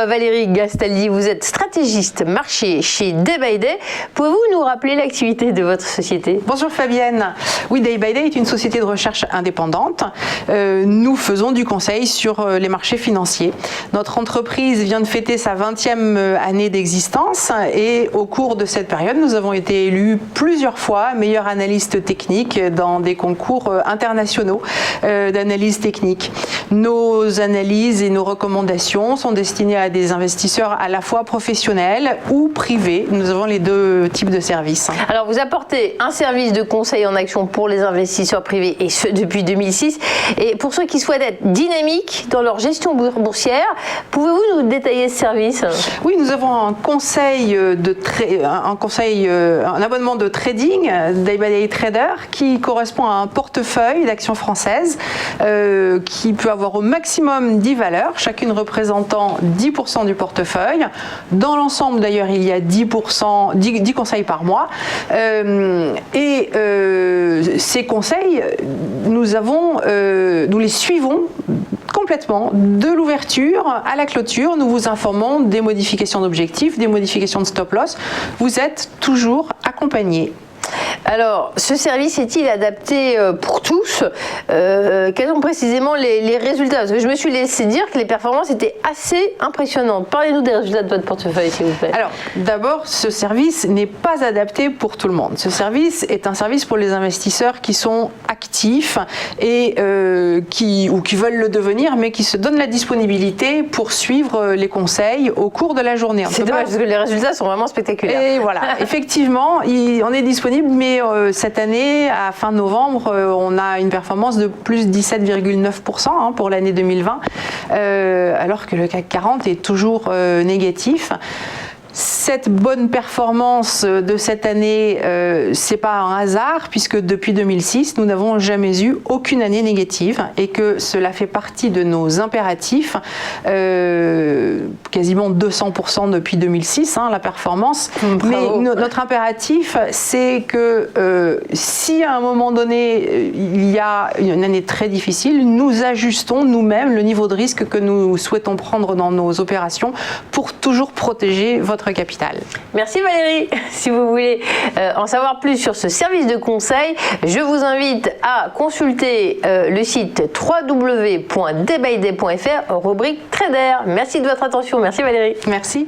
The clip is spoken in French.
Valérie Gastaldi, vous êtes stratégiste marché chez Day by Day. Pouvez-vous nous rappeler l'activité de votre société? Bonjour Fabienne. Oui, Day by Day est une société de recherche indépendante. Nous faisons du conseil sur les marchés financiers. Notre entreprise vient de fêter sa 20e année d'existence et au cours de cette période, nous avons été élus plusieurs fois meilleurs analystes techniques dans des concours internationaux d'analyse technique. Nos analyses et nos recommandations sont destinées à des investisseurs à la fois professionnels ou privés. Nous avons les deux types de services. Alors, vous apportez un service de conseil en action pour les investisseurs privés, et ce depuis 2006. Et pour ceux qui souhaitent être dynamiques dans leur gestion boursière, pouvez-vous nous détailler ce service? Oui, nous avons un conseil un abonnement de trading, Day by Day Trader, qui correspond à un portefeuille d'actions françaises qui peut avoir au maximum 10 valeurs, chacune représentant 10% du portefeuille. Dans l'ensemble, d'ailleurs, il y a 10 conseils par mois. Ces conseils, nous les suivons complètement, de l'ouverture à la clôture. Nous vous informons des modifications d'objectifs, des modifications de stop-loss. Vous êtes toujours accompagné. Alors, ce service est-il adapté pour tous? Quels sont précisément les résultats? Parce que je me suis laissé dire que les performances étaient assez impressionnantes. Parlez-nous des résultats de votre portefeuille, s'il vous plaît. Alors, d'abord, ce service n'est pas adapté pour tout le monde. Ce service est un service pour les investisseurs qui sont actifs et qui veulent le devenir, mais qui se donnent la disponibilité pour suivre les conseils au cours de la journée. C'est dommage, parce que les résultats sont vraiment spectaculaires. Et voilà, effectivement, on est disponible, mais cette année, à fin novembre, on a une performance de plus 17,9% pour l'année 2020, alors que le CAC 40 est toujours négatif. Cette bonne performance de cette année, c'est pas un hasard, puisque depuis 2006, nous n'avons jamais eu aucune année négative et que cela fait partie de nos impératifs, quasiment 200% depuis 2006, la performance. Bravo. Mais notre impératif, c'est que si à un moment donné, il y a une année très difficile, nous ajustons nous-mêmes le niveau de risque que nous souhaitons prendre dans nos opérations pour toujours protéger votre capital. Merci Valérie. Si vous voulez en savoir plus sur ce service de conseil, je vous invite à consulter le site www.daybyday.fr, rubrique Trader. Merci de votre attention. Merci Valérie. Merci.